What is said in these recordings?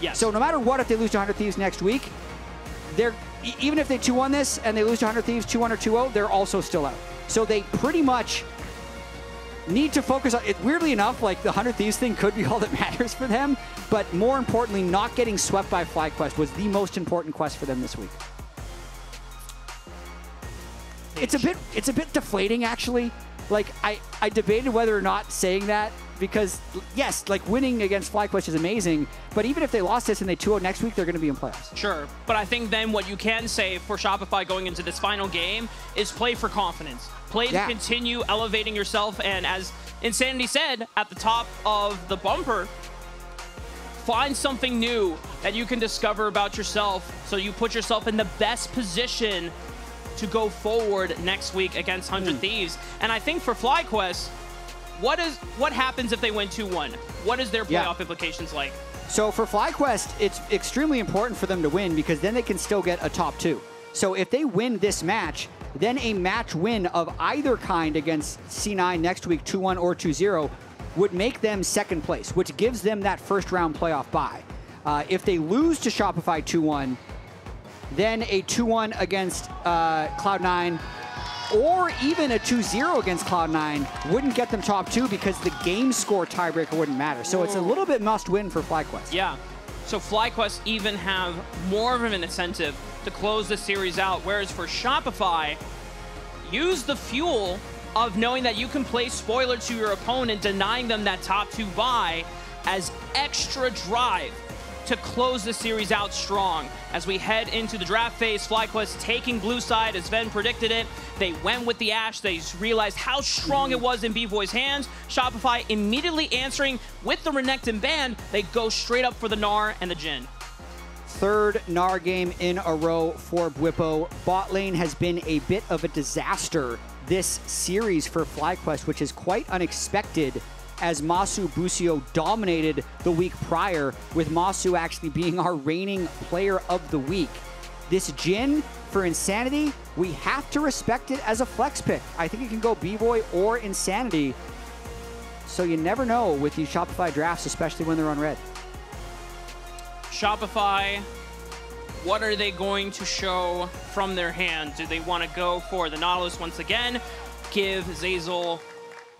Yes. So no matter what, if they lose to 100 Thieves next week, even if they 2-1 this and they lose to 100 Thieves 2-1 or 2-0, they're also still out. So they pretty much need to focus on it. Weirdly enough, like the 100 Thieves thing could be all that matters for them, but more importantly, not getting swept by FlyQuest was the most important quest for them this week. It's a bit deflating, actually. Like I debated whether or not saying that, because yes, like winning against FlyQuest is amazing, but even if they lost this and they 2-0 next week, they're going to be in playoffs. Sure, but I think then what you can say for Shopify going into this final game is play for confidence. Play to continue elevating yourself, and as Insanity said at the top of the bumper, find something new that you can discover about yourself so you put yourself in the best position to go forward next week against 100 Thieves. And I think for FlyQuest, what happens if they win 2-1? What is their playoff implications like? So for FlyQuest, it's extremely important for them to win, because then they can still get a top 2. So if they win this match, then a match win of either kind against C9 next week, 2-1 or 2-0, would make them second place, which gives them that first round playoff bye. If they lose to Shopify 2-1, then a 2-1 against Cloud9, or even a 2-0 against Cloud9 wouldn't get them top 2, because the game score tiebreaker wouldn't matter. So it's a little bit must-win for FlyQuest. Yeah. So FlyQuest even have more of an incentive to close the series out, whereas for Shopify, use the fuel of knowing that you can play spoiler to your opponent, denying them that top 2 bye as extra drive to close the series out strong. As we head into the draft phase, FlyQuest taking blue side, as Sven predicted it. They went with the Ashe. They realized how strong it was in B-Boy's hands. Shopify immediately answering with the Renekton ban. They go straight up for the Gnar and the Jhin. Third Gnar game in a row for Bwipo. Bot lane has been a bit of a disaster this series for FlyQuest, which is quite unexpected, as Masu Busio dominated the week prior, with Masu actually being our reigning player of the week. This Jhin for Insanity, we have to respect it as a flex pick. I think it can go B-Boy or Insanity, so you never know with these Shopify drafts, especially when they're on red. Shopify, what are they going to show from their hand? Do they want to go for the Nautilus once again? Give Zeyzal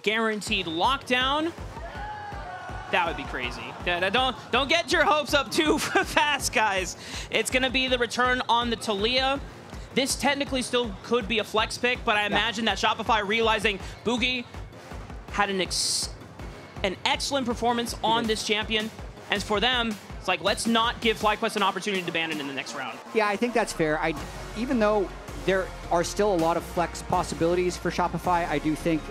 guaranteed lockdown? That would be crazy. Don't get your hopes up too fast, guys. It's going to be the return on the Taliyah. This technically still could be a flex pick, but I imagine that Shopify realizing Boogie had an excellent performance on this champion, and for them, it's like, let's not give FlyQuest an opportunity to ban it in the next round. Yeah, I think that's fair. Even though there are still a lot of flex possibilities for Shopify, I do think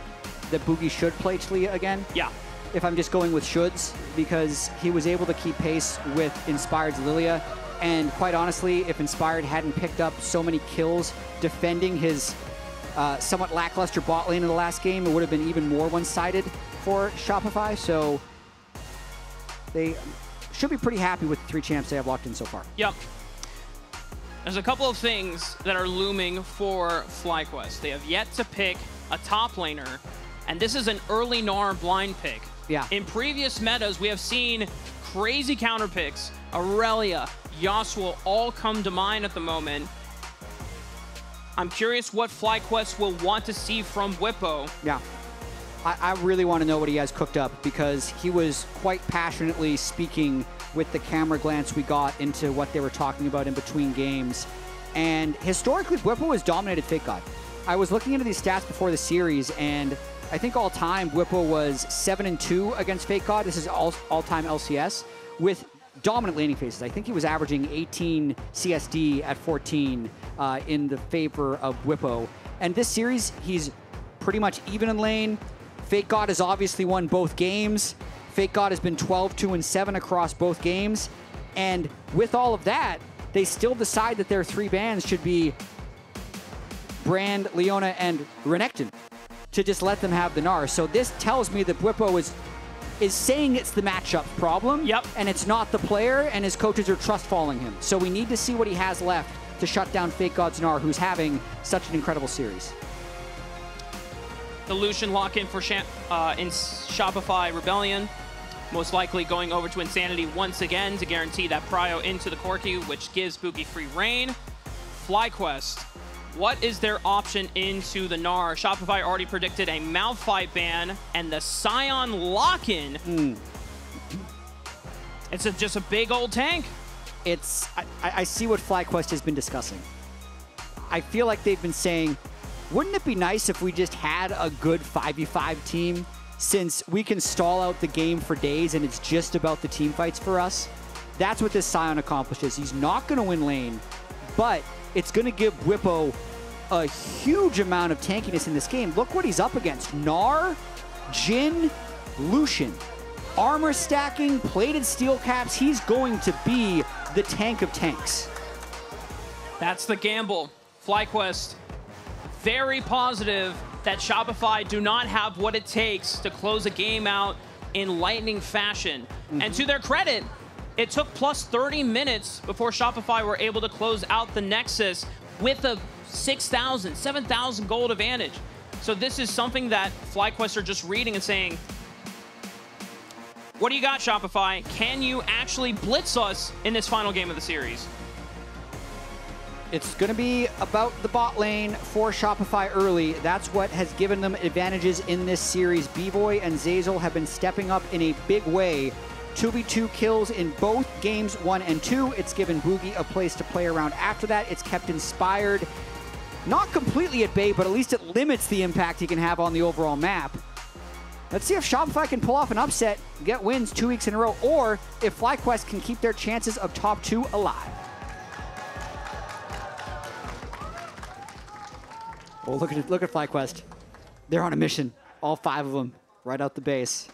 that Boogie should play Taliyah again. Yeah. If I'm just going with shoulds, because he was able to keep pace with Inspired's Lilia. And quite honestly, if Inspired hadn't picked up so many kills defending his somewhat lackluster bot lane in the last game, it would have been even more one-sided for Shopify. So they should be pretty happy with the 3 champs they have locked in so far. Yep. There's a couple of things that are looming for FlyQuest. They have yet to pick a top laner, and this is an early Gnar blind pick. Yeah. In previous metas, we have seen crazy counter picks. Aurelia, Yasuo all come to mind at the moment. I'm curious what FlyQuest will want to see from Bwipo. Yeah. I really want to know what he has cooked up, because he was quite passionately speaking with the camera glance we got into what they were talking about in between games. And historically, Bwipo has dominated Fake God. I was looking into these stats before the series, and I think all-time Bwipo was 7-2 against Fake God. This is all-time LCS with dominant laning phases. I think he was averaging 18 CSD at 14 in the favor of Bwipo. And this series, he's pretty much even in lane. Fake God has obviously won both games. Fake God has been 12-2-7 across both games. And with all of that, they still decide that their 3 bans should be Brand, Leona, and Renekton, to just let them have the Gnar. So this tells me that Bwipo is saying it's the matchup problem, and it's not the player, and his coaches are trust-falling him. So we need to see what he has left to shut down Fake God's Gnar, who's having such an incredible series. The Lucian lock-in for in Shopify Rebellion. Most likely going over to Insanity once again to guarantee that prio into the Corki, which gives Boogie free reign. FlyQuest, what is their option into the Gnar? Shopify already predicted a Malphite ban and the Scion lock-in. It's just a big old tank. I see what FlyQuest has been discussing. I feel like they've been saying, wouldn't it be nice if we just had a good 5v5 team, since we can stall out the game for days and it's just about the team fights for us? That's what this Scion accomplishes. He's not going to win lane, but it's going to give Bwipo a huge amount of tankiness in this game. Look what he's up against. Gnar, Jhin, Lucian. Armor stacking, plated steel caps. He's going to be the tank of tanks. That's the gamble. FlyQuest, very positive that Shopify do not have what it takes to close a game out in lightning fashion. And to their credit, it took plus 30 minutes before Shopify were able to close out the Nexus with a 6,000, 7,000 gold advantage. So this is something that FlyQuest are just reading and saying, what do you got, Shopify? Can you actually blitz us in this final game of the series? It's going to be about the bot lane for Shopify early. That's what has given them advantages in this series. Bvoy and Zeyzal have been stepping up in a big way. 2v2 kills in both games 1 and 2. It's given Boogie a place to play around after that. It's kept Inspired not completely at bay, but at least it limits the impact he can have on the overall map. Let's see if Shopify can pull off an upset, get wins 2 weeks in a row, or if FlyQuest can keep their chances of top 2 alive. Oh, look at FlyQuest. They're on a mission. All 5 of them, right out the base.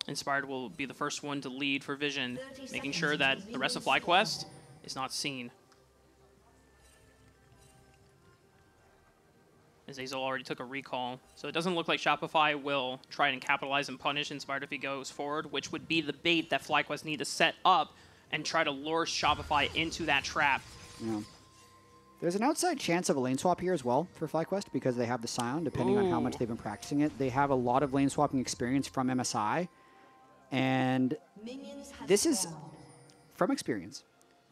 Inspired will be the first one to lead for Vision, making sure that the rest of FlyQuest is not seen. Zeyzal already took a recall, so it doesn't look like Shopify will try and capitalize and punish Inspired if he goes forward, which would be the bait that FlyQuest need to set up and try to lure Shopify into that trap. Yeah. There's an outside chance of a lane swap here as well for FlyQuest because they have the Scion, depending on how much they've been practicing it. They have a lot of lane swapping experience from MSI, and this is, from experience,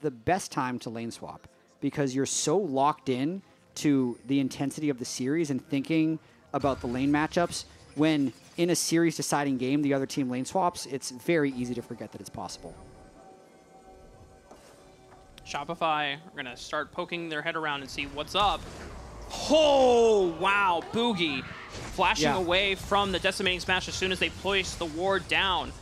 the best time to lane swap because you're so locked in to the intensity of the series and thinking about the lane matchups. When in a series deciding game the other team lane swaps, it's very easy to forget that it's possible. Shopify are going to start poking their head around and see what's up. Oh, wow. Boogie flashing away from the Decimating Smash as soon as they place the ward down.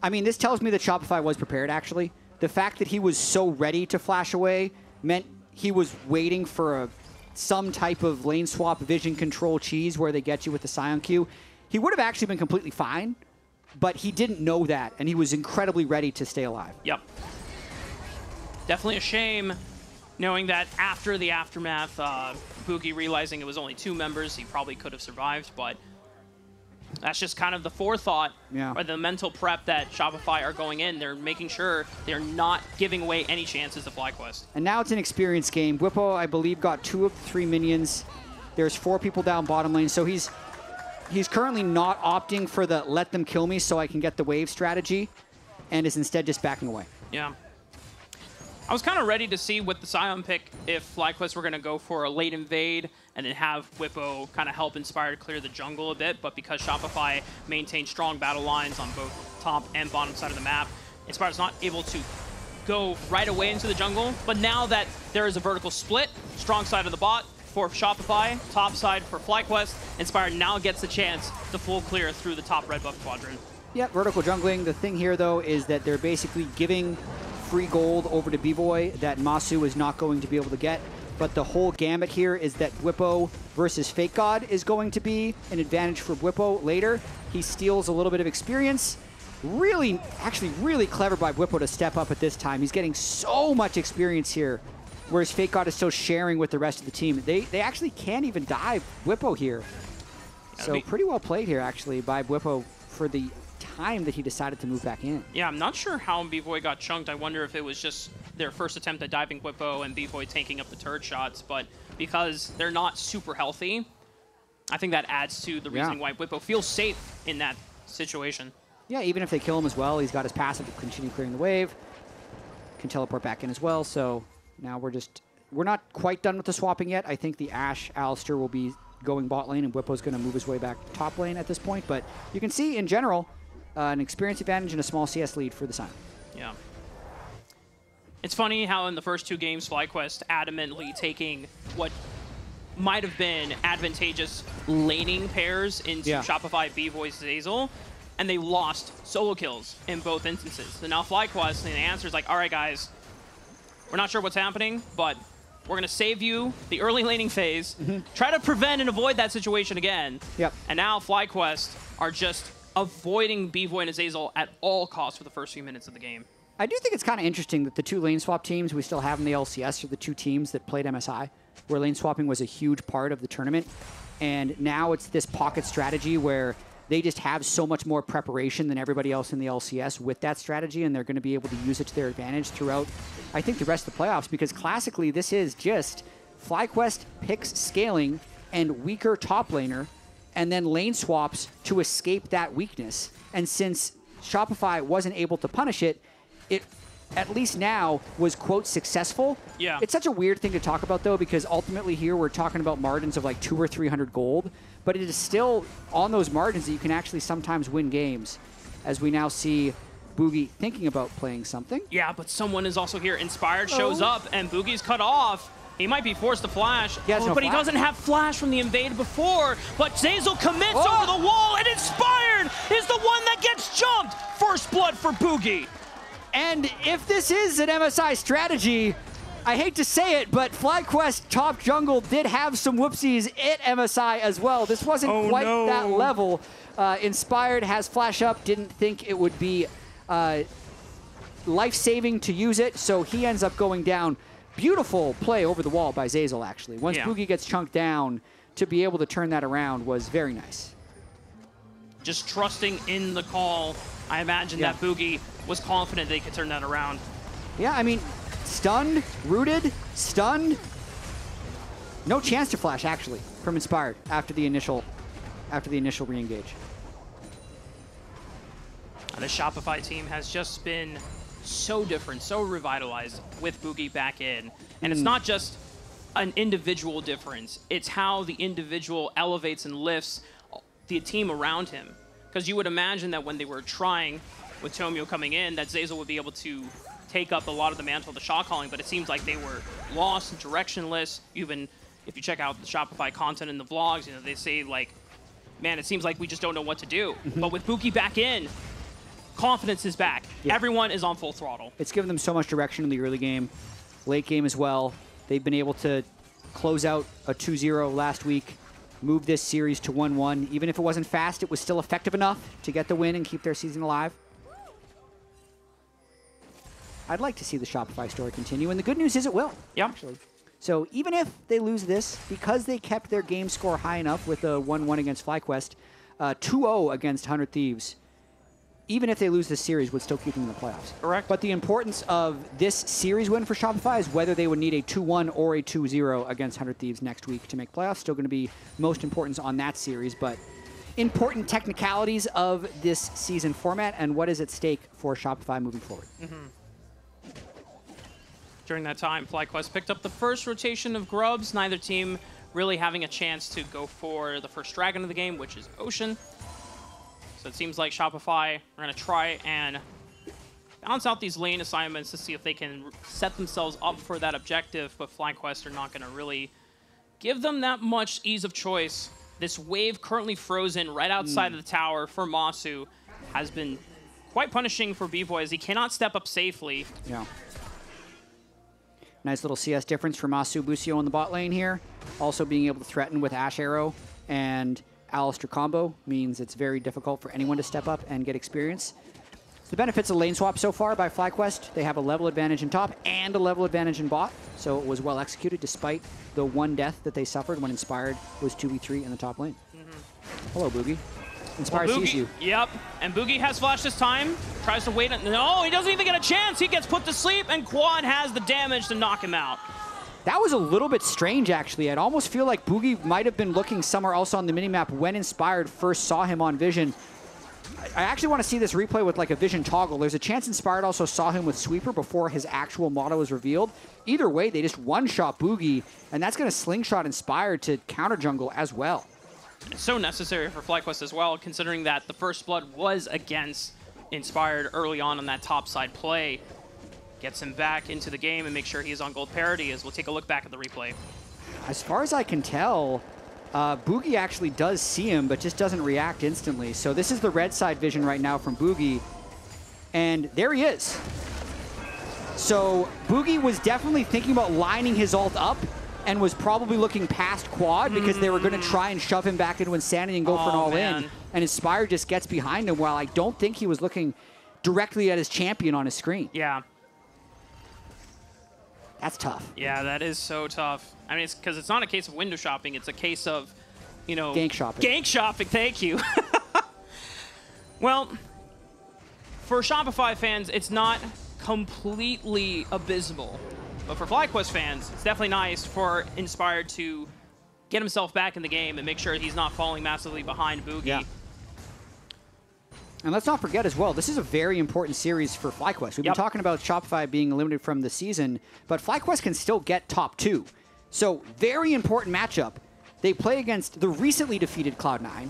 I mean, this tells me that Shopify was prepared, actually. The fact that he was so ready to flash away meant he was waiting for some type of lane swap vision control cheese where they get you with the Scion Q. He would have actually been completely fine, but he didn't know that, and he was incredibly ready to stay alive. Yep. Definitely a shame knowing that after the aftermath, Boogie realizing it was only 2 members, he probably could have survived, but that's just kind of the forethought or the mental prep that Shopify are going in. They're making sure they're not giving away any chances to FlyQuest. And now it's an experience game. Bwipo, I believe, got 2 of the 3 minions. There's 4 people down bottom lane, so he's currently not opting for the let them kill me so I can get the wave strategy, and is instead just backing away. Yeah. I was kind of ready to see with the Scion pick if FlyQuest were going to go for a late invade and then have Bwipo kind of help Inspired clear the jungle a bit, but because Shopify maintained strong battle lines on both top and bottom side of the map, Inspired's not able to go right away into the jungle. But now that there is a vertical split, strong side of the bot for Shopify, top side for FlyQuest, Inspired now gets the chance to full clear through the top red buff quadrant. Yeah, vertical jungling. The thing here, though, is that they're basically giving free gold over to Bvoy that Masu is not going to be able to get. But the whole gamut here is that Bwipo versus Fake God is going to be an advantage for Bwipo later. He steals a little bit of experience. Actually really clever by Bwipo to step up at this time. He's getting so much experience here, whereas Fake God is still sharing with the rest of the team. They actually can't even dive Bwipo here. So pretty well played here, actually, by Bwipo for the time that he decided to move back in. Yeah, I'm not sure how Bvoy got chunked. I wonder if it was just their first attempt at diving Bwipo and Bvoy tanking up the turret shots, but because they're not super healthy, I think that adds to the reasoning why Bwipo feels safe in that situation. Yeah, even if they kill him as well, he's got his passive to continue clearing the wave. Can teleport back in as well, so now we're not quite done with the swapping yet. I think the Ashe Alistar will be going bot lane, and Bwipo's going to move his way back top lane at this point, but you can see, in general, an experience advantage and a small CS lead for the Sion. Yeah. It's funny how in the first 2 games, FlyQuest adamantly taking what might have been advantageous laning pairs into Shopify, Bvoice, Zeyzal, and they lost solo kills in both instances. So now FlyQuest, and the answer is like, all right, guys, we're not sure what's happening, but we're going to save you the early laning phase, try to prevent and avoid that situation again. And now FlyQuest are just avoiding Bvoy and Zeyzal at all costs for the first few minutes of the game. I do think it's kind of interesting that the 2 lane swap teams we still have in the LCS are the 2 teams that played MSI, where lane swapping was a huge part of the tournament. And now it's this pocket strategy where they just have so much more preparation than everybody else in the LCS with that strategy, and they're going to be able to use it to their advantage throughout, I think, the rest of the playoffs, because classically this is just FlyQuest picks scaling and weaker top laner, and then lane swaps to escape that weakness. And since Shopify wasn't able to punish it, it at least now was, quote, successful. Yeah. It's such a weird thing to talk about, though, because ultimately here we're talking about margins of like 200 or 300 gold, but it is still on those margins that you can actually sometimes win games, as we now see Boogie thinking about playing something. Yeah, but someone is also here. Inspired shows up, and Boogie's cut off. He might be forced to flash, but he doesn't have flash from the invade before. But Zeyzal commits over the wall, and Inspired is the one that gets jumped. First blood for Boogie. And if this is an MSI strategy, I hate to say it, but FlyQuest top jungle did have some whoopsies at MSI as well. This wasn't quite that level. Inspired has flash up, didn't think it would be life-saving to use it, so he ends up going down. Beautiful play over the wall by Zeyzal, actually. Once Boogie gets chunked down, to be able to turn that around was very nice. Just trusting in the call. I imagine that Boogie was confident they could turn that around. Yeah, I mean, stunned, rooted, stunned. No chance to flash, actually, from Inspired after the initial re-engage. The Shopify team has just been so different, so revitalized with Boogie back in. And it's not just an individual difference. It's how the individual elevates and lifts the team around him. Because you would imagine that when they were trying with Tomio coming in, that Zeyzal would be able to take up a lot of the mantle of the shot calling, but it seems like they were lost and directionless. Even if you check out the Shopify content in the vlogs, you know, they say like, man, it seems like we just don't know what to do. But with Boogie back in, confidence is back. Everyone is on full throttle. It's given them so much direction in the early game, late game as well. They've been able to close out a 2-0 last week, move this series to 1-1. Even if it wasn't fast, it was still effective enough to get the win and keep their season alive. I'd like to see the Shopify story continue, and the good news is it will. Actually. So even if they lose this, because they kept their game score high enough with a 1-1 against FlyQuest, 2-0 against 100 Thieves, even if they lose this series, would still keep them in the playoffs. Correct. But the importance of this series win for Shopify is whether they would need a 2-1 or a 2-0 against 100 Thieves next week to make playoffs. Still going to be most importance on that series, but important technicalities of this season format and what is at stake for Shopify moving forward. During that time, FlyQuest picked up the first rotation of Grubs, neither team really having a chance to go for the first dragon of the game, which is Ocean. So it seems like Shopify are going to try and balance out these lane assignments to see if they can set themselves up for that objective, but FlyQuest are not going to really give them that much ease of choice. This wave currently frozen right outside of the tower for Masu has been quite punishing for Bvoy as he cannot step up safely. Yeah. Nice little CS difference for Masu Busio in the bot lane here. Also being able to threaten with Ashe Arrow and Alistar combo means it's very difficult for anyone to step up and get experience. The benefits of lane swap so far by FlyQuest, they have a level advantage in top and a level advantage in bot, so it was well executed despite the one death that they suffered when Inspired was 2v3 in the top lane. Hello, Boogie. Inspired sees you. Yep, and Boogie has flash this time. Tries to wait. No, he doesn't even get a chance. He gets put to sleep, and Quad has the damage to knock him out. That was a little bit strange, actually. I'd almost feel like Boogie might have been looking somewhere else on the minimap when Inspired first saw him on Vision. I actually want to see this replay with like a Vision toggle. There's a chance Inspired also saw him with Sweeper before his actual model was revealed. Either way, they just one-shot Boogie, and that's going to slingshot Inspired to counter jungle as well. It's so necessary for FlyQuest as well, considering that the first blood was against Inspired early on that top side play. Gets him back into the game and make sure he's on gold parity as we'll take a look back at the replay. As far as I can tell, Boogie actually does see him, but just doesn't react instantly. So this is the red side vision right now from Boogie, and there he is. So Boogie was definitely thinking about lining his ult up and was probably looking past Quad because they were going to try and shove him back into Insanity and go for an all-in. And Inspire just gets behind him while I don't think he was looking directly at his champion on his screen. Yeah. That's tough. Yeah, that is so tough. I mean, it's because it's not a case of window shopping. It's a case of, you know... Gank shopping. Gank shopping, thank you. Well, for Shopify fans, it's not completely abysmal. But for FlyQuest fans, it's definitely nice for Inspired to get himself back in the game and make sure he's not falling massively behind Boogie. Yeah. And let's not forget as well, this is a very important series for FlyQuest. We've been talking about Shopify being eliminated from the season, but FlyQuest can still get top 2. So very important matchup. They play against the recently defeated Cloud9.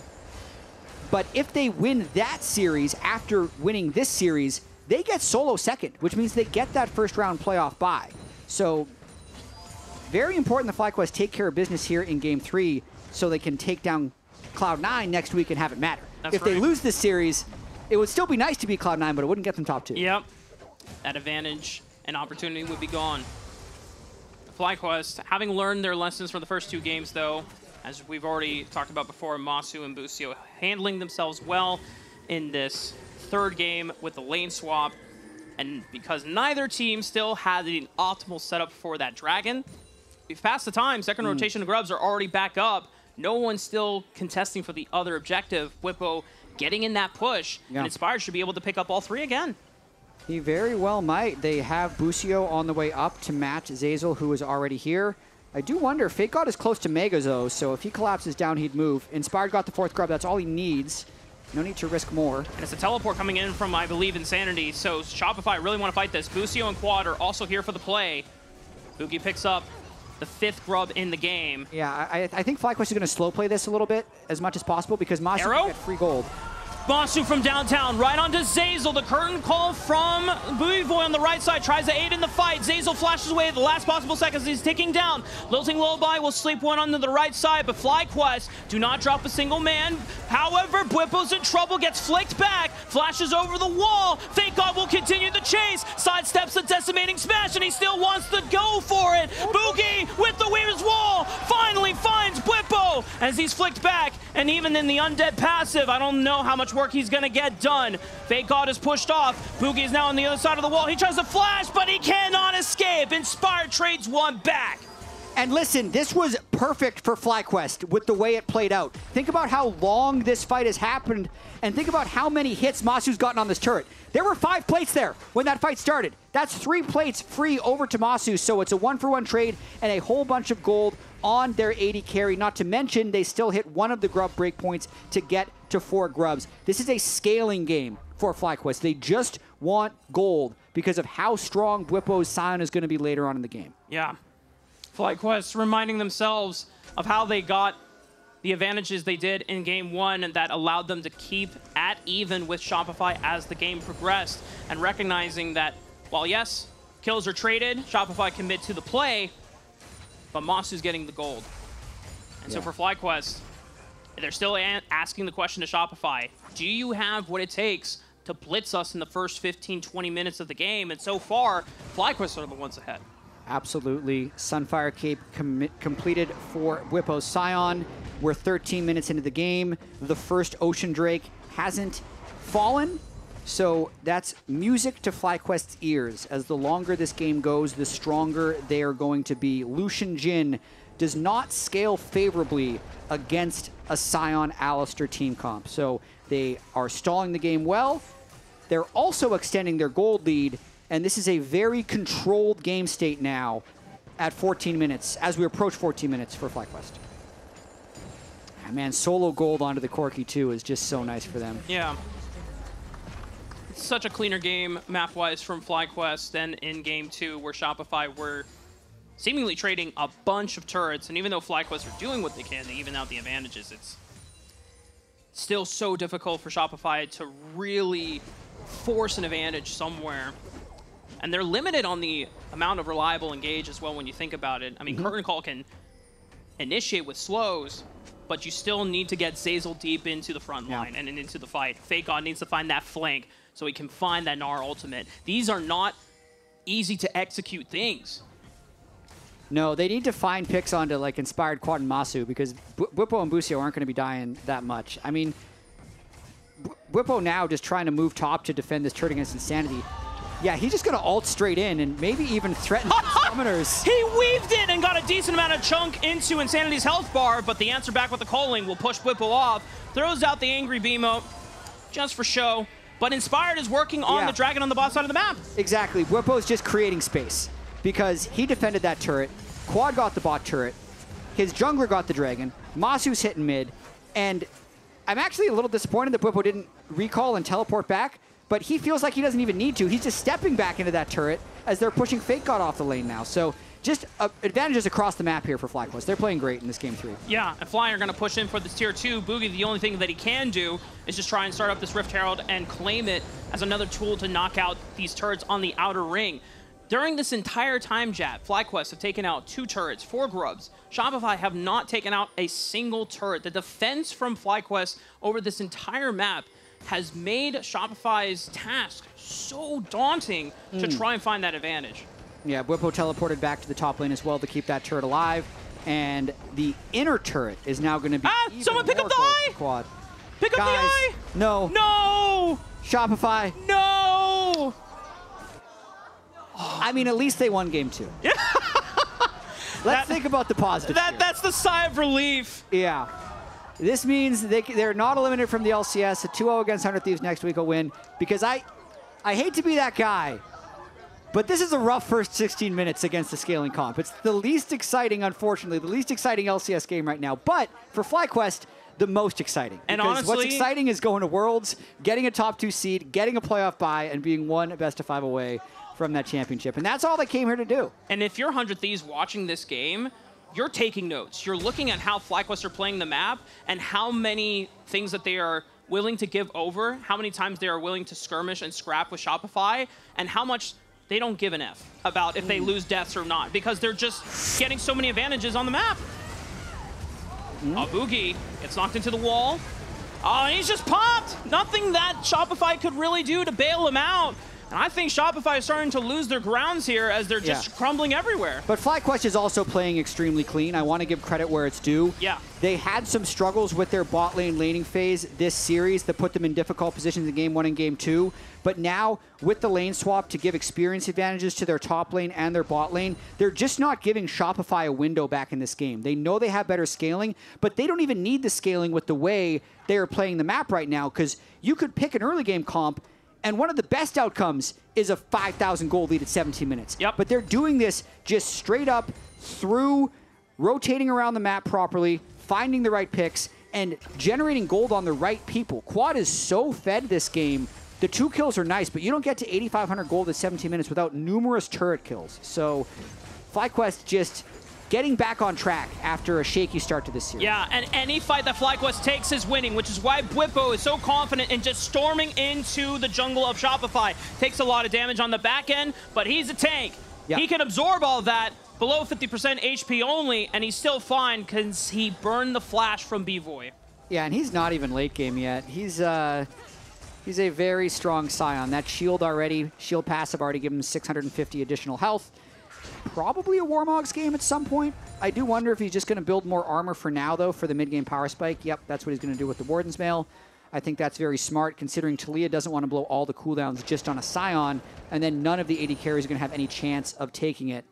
But if they win that series after winning this series, they get solo second, which means they get that first round playoff bye. So very important that FlyQuest take care of business here in Game 3 so they can take down Cloud9 next week and have it matter. That's if right. they lose this series, it would still be nice to beat Cloud9, but it wouldn't get them top 2. Yep. That advantage and opportunity would be gone. FlyQuest, having learned their lessons from the first 2 games, though, as we've already talked about before, Masu and Busio handling themselves well in this 3rd game with the lane swap. And because neither team still had the optimal setup for that Dragon, we've passed the time. Second rotation Grubs are already back up. No one's still contesting for the other objective. Bwipo getting in that push, and Inspired should be able to pick up all 3 again. He very well might. They have Busio on the way up to match Zeyzal, who is already here. I do wonder, Fake God is close to Mega, though, so if he collapses down, he'd move. Inspired got the 4th grub. That's all he needs. No need to risk more. And it's a teleport coming in from, I believe, Insanity, so Shopify really want to fight this. Busio and Quad are also here for the play. Boogie picks up the 5th grub in the game. Yeah, I think FlyQuest is going to slow play this a little bit as much as possible because Masu can get free gold. Masu from downtown, right onto Zeyzal. The curtain call from Boogie Boy on the right side. Tries to aid in the fight. Zeyzal flashes away at the last possible seconds. He's ticking down. Lilting Lullaby will sleep one onto the right side, but FlyQuest do not drop a single man. However, Bwipo's in trouble, gets flicked back, flashes over the wall. Fake God will continue the chase. Sidesteps the decimating smash, and he still wants to go for it. Boogie with the Weaver's Wall finally finds Bwipo as he's flicked back. And even in the undead passive, I don't know how much work he's gonna get done. Fake God is pushed off. Boogie is now on the other side of the wall. He tries to flash, but he cannot escape. Inspired trades one back. And listen, this was perfect for FlyQuest with the way it played out. Think about how long this fight has happened, and think about how many hits Masu's gotten on this turret. There were 5 plates there when that fight started. That's 3 plates free over to Masu, so it's a 1-for-1 trade and a whole bunch of gold on their 80 carry. Not to mention, they still hit one of the grub breakpoints to get to 4 grubs. This is a scaling game for FlyQuest. They just want gold because of how strong Bwipo's Sion is going to be later on in the game. Yeah. FlyQuest reminding themselves of how they got the advantages they did in Game 1 and that allowed them to keep at even with Shopify as the game progressed, and recognizing that, while yes, kills are traded, Shopify commit to the play, but Masu's getting the gold. And so for FlyQuest, they're still asking the question to Shopify, do you have what it takes to blitz us in the first 15, 20 minutes of the game? And so far, FlyQuest are the ones ahead. Absolutely. Sunfire Cape completed for Bwipo's Sion. We're 13 minutes into the game. The first Ocean Drake hasn't fallen, so that's music to FlyQuest's ears. As the longer this game goes, the stronger they are going to be. Lucian Jin does not scale favorably against a Sion Alistar team comp, so they are stalling the game well. They're also extending their gold lead, and this is a very controlled game state now. at 14 minutes, as we approach 14 minutes for FlyQuest. Ah, man, solo gold onto the Corki too is just so nice for them. Yeah. It's such a cleaner game map-wise from FlyQuest than in Game 2, where Shopify were seemingly trading a bunch of turrets, and even though FlyQuest are doing what they can to even out the advantages, it's still so difficult for Shopify to really force an advantage somewhere. And they're limited on the amount of reliable engage as well when you think about it. I mean, Curtain Call can initiate with slows, but you still need to get Zeyzal deep into the front line and into the fight. Faker needs to find that flank so he can find that Gnar ultimate. These are not easy to execute things. No, they need to find picks onto like Inspired Quad and Masu, because Bwipo and Busio aren't going to be dying that much. I mean, Bwipo now just trying to move top to defend this turret against Insanity. Yeah, he's just going to ult straight in and maybe even threaten the summoners. He weaved it and got a decent amount of chunk into Insanity's health bar, but the answer back with the calling will push Bwipo off. Throws out the Angry Beamo just for show. But Inspired is working on the Dragon on the bot side of the map. Exactly. Bwipo's just creating space because he defended that turret. Quad got the bot turret. His jungler got the Dragon. Masu's hitting mid. And I'm actually a little disappointed that Bwipo didn't recall and teleport back, but he feels like he doesn't even need to. He's just stepping back into that turret as they're pushing Fake God off the lane now. So just advantages across the map here for FlyQuest. They're playing great in this game 3. Yeah, and Fly are going to push in for this tier 2. Boogie, the only thing that he can do is just try and start up this Rift Herald and claim it as another tool to knock out these turrets on the outer ring. During this entire time, Jab, FlyQuest have taken out 2 turrets, 4 grubs. Shopify have not taken out a single turret. The defense from FlyQuest over this entire map has made Shopify's task so daunting to try and find that advantage. Yeah, Bwipo teleported back to the top lane as well to keep that turret alive. And the inner turret is now going to be someone pick up the eye! Quad. Pick up the eye! No. No! Shopify. No! I mean, at least they won game 2. Let's think about the positives here. That's the sigh of relief. Yeah. This means they're not eliminated from the LCS. A 2-0 against 100 Thieves next week will win. Because I hate to be that guy, but this is a rough first 16 minutes against the scaling comp. It's the least exciting, unfortunately, the least exciting LCS game right now. But for FlyQuest, the most exciting. And because honestly, what's exciting is going to Worlds, getting a top 2 seed, getting a playoff bye, and being one best of 5 away from that championship. And that's all they came here to do. And if you're 100 Thieves watching this game, you're taking notes. You're looking at how FlyQuest are playing the map and how many things that they are willing to give over, how many times they are willing to skirmish and scrap with Shopify, and how much they don't give an F about if they lose deaths or not, because they're just getting so many advantages on the map. Boogie gets knocked into the wall. Oh, and he's just popped! Nothing that Shopify could really do to bail him out. And I think Shopify is starting to lose their grounds here as they're just crumbling everywhere. But FlyQuest is also playing extremely clean. I want to give credit where it's due. Yeah. They had some struggles with their bot lane laning phase this series that put them in difficult positions in Game 1 and Game 2. But now, with the lane swap to give experience advantages to their top lane and their bot lane, they're just not giving Shopify a window back in this game. They know they have better scaling, but they don't even need the scaling with the way they are playing the map right now, because you could pick an early game comp, and one of the best outcomes is a 5,000 gold lead at 17 minutes. Yep. But they're doing this just straight up through rotating around the map properly, finding the right picks, and generating gold on the right people. Quad is so fed this game. The 2 kills are nice, but you don't get to 8,500 gold at 17 minutes without numerous turret kills. So FlyQuest just getting back on track after a shaky start to this series. Yeah, and any fight that FlyQuest takes is winning, which is why Bwipo is so confident in just storming into the jungle of Shopify. Takes a lot of damage on the back end, but he's a tank. Yep. He can absorb all of that, below 50% HP only, and he's still fine because he burned the flash from B-Voy. Yeah, and he's not even late game yet. He's a very strong Scion. That shield passive already given him 650 additional health. Probably a Warmogs game at some point. I do wonder if he's just going to build more armor for now, though, for the mid-game power spike. Yep, that's what he's going to do with the Warden's Mail. I think that's very smart, considering Taliyah doesn't want to blow all the cooldowns just on a Scion, and then none of the AD carries are going to have any chance of taking it.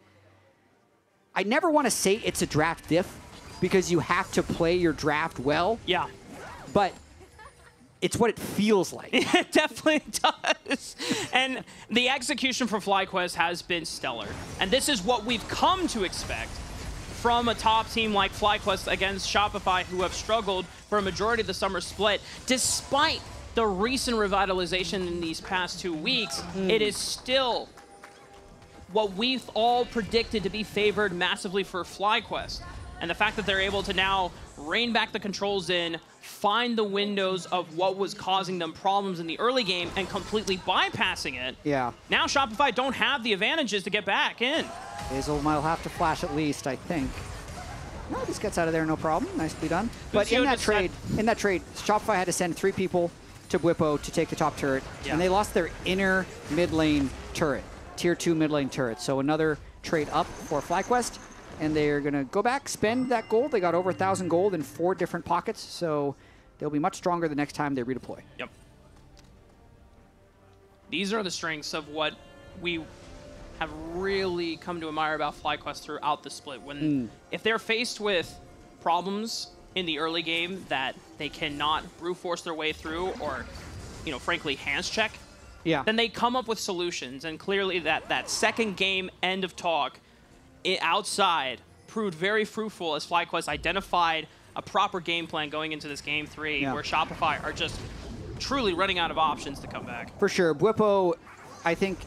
I never want to say it's a draft diff, because you have to play your draft well. Yeah. But it's what it feels like. It definitely does. And the execution for FlyQuest has been stellar. And this is what we've come to expect from a top team like FlyQuest against Shopify, who have struggled for a majority of the summer split. Despite the recent revitalization in these past 2 weeks, it is still what we've all predicted to be favored massively for FlyQuest. And the fact that they're able to now rein back the controls in, find the windows of what was causing them problems in the early game and completely bypassing it. Yeah. Now Shopify don't have the advantages to get back in. Hazel might have to flash at least, I think. No, this gets out of there, no problem. Nicely done. But Lucio in that trade, Shopify had to send 3 people to Bwipo to take the top turret, and they lost their inner mid lane turret, tier 2 mid lane turret. So another trade up for FlyQuest, and they're going to go back, spend that gold. They got over 1,000 gold in 4 different pockets, so they'll be much stronger the next time they redeploy. Yep. These are the strengths of what we have really come to admire about FlyQuest throughout the split. When if they're faced with problems in the early game that they cannot brute force their way through, or, you know, frankly, hands check, then they come up with solutions. And clearly that second game end of talk outside proved very fruitful as FlyQuest identified a proper game plan going into this game 3, where Shopify are just truly running out of options to come back. For sure. Bwipo, I think,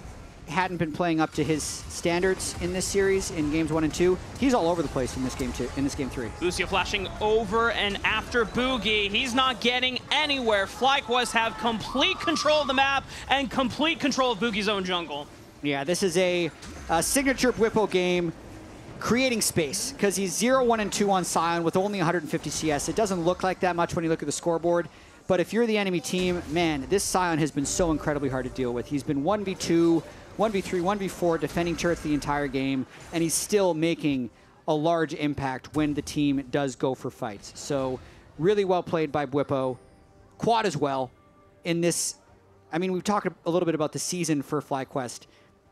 hadn't been playing up to his standards in this series in games 1 and 2. He's all over the place in this game 3. Lucio flashing over and after Boogie. He's not getting anywhere. FlyQuest have complete control of the map and complete control of Boogie's own jungle. Yeah, this is a signature Bwipo game, creating space, because he's 0, 1, and 2 on Sion with only 150 CS. It doesn't look like that much when you look at the scoreboard, but if you're the enemy team, man, this Sion has been so incredibly hard to deal with. He's been 1v2, 1v3, 1v4, defending turrets the entire game, and he's still making a large impact when the team does go for fights. So really well played by Bwipo. Quad as well in this. I mean, we've talked a little bit about the season for FlyQuest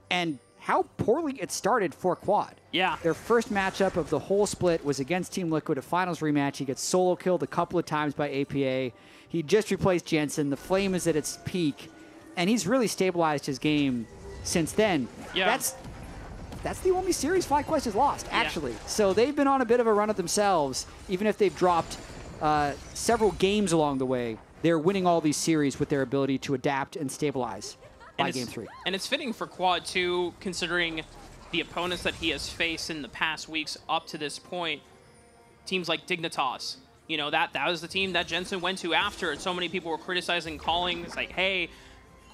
and how poorly it started for Quad. Yeah. Their first matchup of the whole split was against Team Liquid, a finals rematch. He gets solo killed a couple of times by APA. He just replaced Jensen. The Flame is at its peak, and he's really stabilized his game since then. Yeah. That's the only series FlyQuest has lost, actually. So they've been on a bit of a run of themselves, even if they've dropped several games along the way. They're winning all these series with their ability to adapt and stabilize by game 3. And it's fitting for Quad, too, considering the opponents that he has faced in the past weeks up to this point. Teams like Dignitas. You know, that was the team that Jensen went to after, and so many people were criticizing, calling. It's like, hey,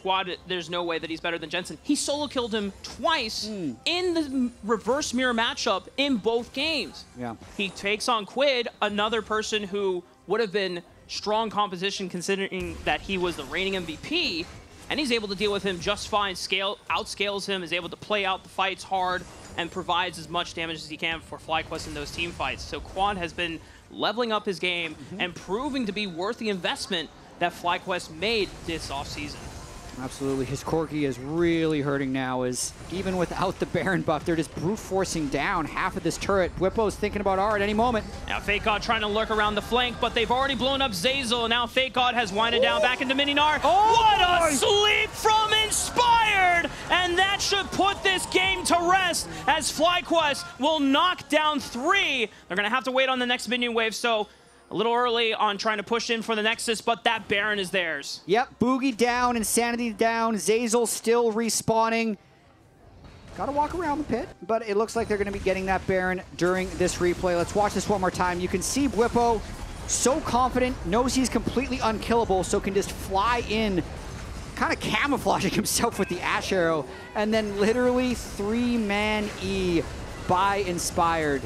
Quad, there's no way that he's better than Jensen. He solo killed him twice in the reverse mirror matchup in both games. Yeah. He takes on Quid, another person who would have been strong competition considering that he was the reigning MVP, and he's able to deal with him just fine, outscales him, is able to play out the fights hard, and provides as much damage as he can for FlyQuest in those team fights. So Quad has been leveling up his game and proving to be worth the investment that FlyQuest made this offseason. Absolutely. His Corki is really hurting now, as even without the Baron buff, they're just brute forcing down half of this turret. Bwipo's thinking about R at any moment. Now FakeGod trying to lurk around the flank, but they've already blown up Zeyzal, and now FakeGod has winded down back into Mininar. What a sleep from Inspired! And that should put this game to rest, as FlyQuest will knock down 3. They're going to have to wait on the next minion wave, so a little early on trying to push in for the Nexus, but that Baron is theirs. Yep, Boogie down, Insanity down, Zeyzal still respawning. Gotta walk around the pit, but it looks like they're gonna be getting that Baron during this replay. Let's watch this one more time. You can see Bwipo so confident, knows he's completely unkillable, so can just fly in, kind of camouflaging himself with the Ash Arrow, and then literally 3-man E by Inspired.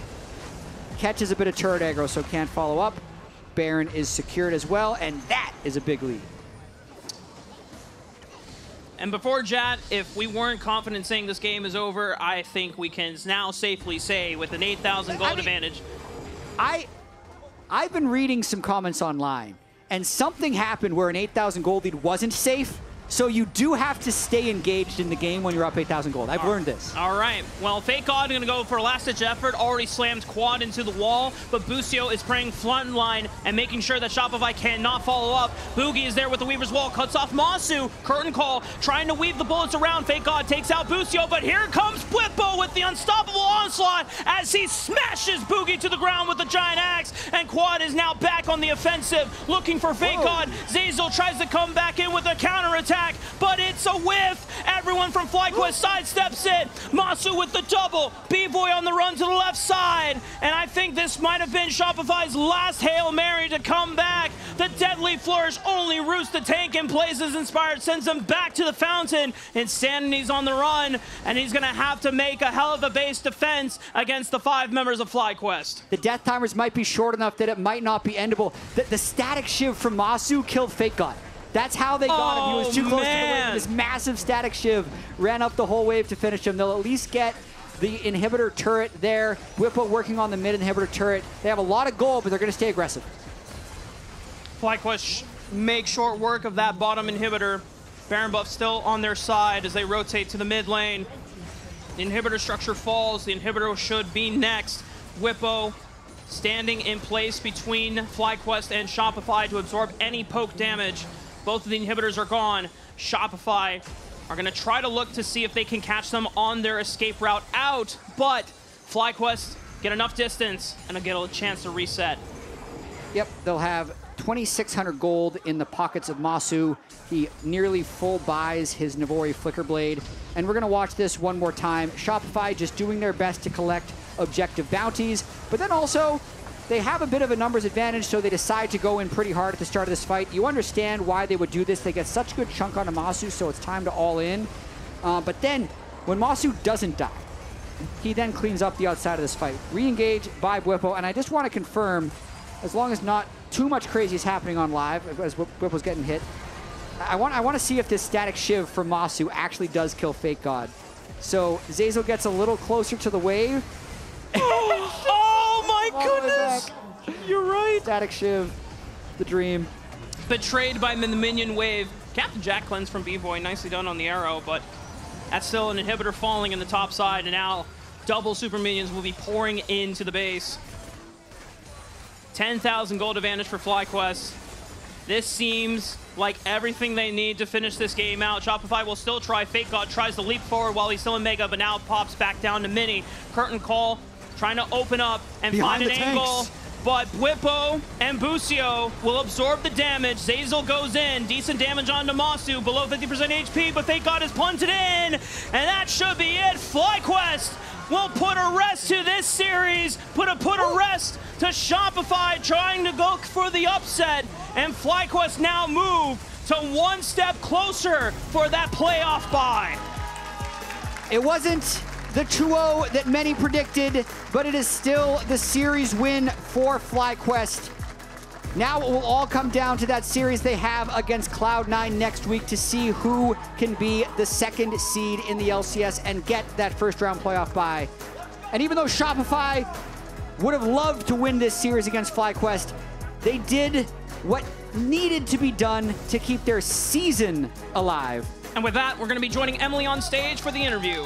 Catches a bit of turret aggro, so can't follow up. Baron is secured as well, and that is a big lead. And before Jat, if we weren't confident saying this game is over, I think we can now safely say with an 8,000 gold advantage. I've been reading some comments online, and something happened where an 8,000 gold lead wasn't safe, So you do have to stay engaged in the game when you're up 8,000 gold. I've learned this. All right. Well, Fake God going to go for a last-ditch effort. Already slammed Quad into the wall, but Busio is praying front line and making sure that Shopify cannot follow up. Boogie is there with the Weaver's Wall, cuts off Masu. Curtain Call trying to weave the bullets around. Fake God takes out Busio, but here comes Blippo with the unstoppable onslaught as he smashes Boogie to the ground with the giant axe, and Quad is now back on the offensive, looking for Fake God. Zeyzal tries to come back in with a counterattack, but it's a whiff. Everyone from FlyQuest sidesteps it. Masu with the double. B-Boy on the run to the left side. And I think this might have been Shopify's last Hail Mary to come back. The deadly flourish only roots the tank in places inspired, sends him back to the fountain. Insanity's on the run, and he's going to have to make a hell of a base defense against the 5 members of FlyQuest. The death timers might be short enough that it might not be endable. The static shiv from Masu killed Fake God. That's how they got him. He was too close to the wave. This massive static shiv ran up the whole wave to finish him. They'll at least get the inhibitor turret there. Whippo working on the mid inhibitor turret. They have a lot of gold, but they're going to stay aggressive. FlyQuest make short work of that bottom inhibitor. Baron buff still on their side as they rotate to the mid lane. The inhibitor structure falls. The inhibitor should be next. Whippo standing in place between FlyQuest and Shopify to absorb any poke damage. Both of the inhibitors are gone. Shopify are going to try to look to see if they can catch them on their escape route out, but FlyQuest get enough distance and they'll get a chance to reset. Yep, they'll have 2,600 gold in the pockets of Masu. He nearly full buys his Navori Flicker Blade. And we're going to watch this one more time. Shopify just doing their best to collect objective bounties, but then also they have a bit of a numbers advantage, so they decide to go in pretty hard at the start of this fight. You understand why they would do this. They get such a good chunk onto Masu, so it's time to all in. But then, when Masu doesn't die, he then cleans up the outside of this fight. Re-engage by Whippo, and I just want to confirm, as long as not too much crazy is happening on live, as Whippo's getting hit, I want to see if this static shiv from Masu actually does kill Fake God. So Zeyzal gets a little closer to the wave. Oh my goodness! You're right. Static shiv, the dream. Betrayed by the minion wave. Captain Jack cleanse from B-Boy, nicely done on the arrow, but that's still an inhibitor falling in the top side, and now double super minions will be pouring into the base. 10,000 gold advantage for FlyQuest. This seems like everything they need to finish this game out. Shopify will still try. Fake God tries to leap forward while he's still in Mega, but now pops back down to Mini. Curtain Call trying to open up and find an angle, but Whippo and Busio will absorb the damage. Zeyzal goes in, decent damage onto Masu, below 50% HP, but Fake God is punted in, and that should be it. FlyQuest will put a rest to this series, put a rest to Shopify trying to go for the upset, and FlyQuest now move to one step closer for that playoff bye. It wasn't the 2-0 that many predicted, but it is still the series win for FlyQuest. Now it will all come down to that series they have against Cloud9 next week to see who can be the second seed in the LCS and get that first round playoff bye. And even though Shopify would have loved to win this series against FlyQuest, they did what needed to be done to keep their season alive. And with that, we're going to be joining Emily on stage for the interview.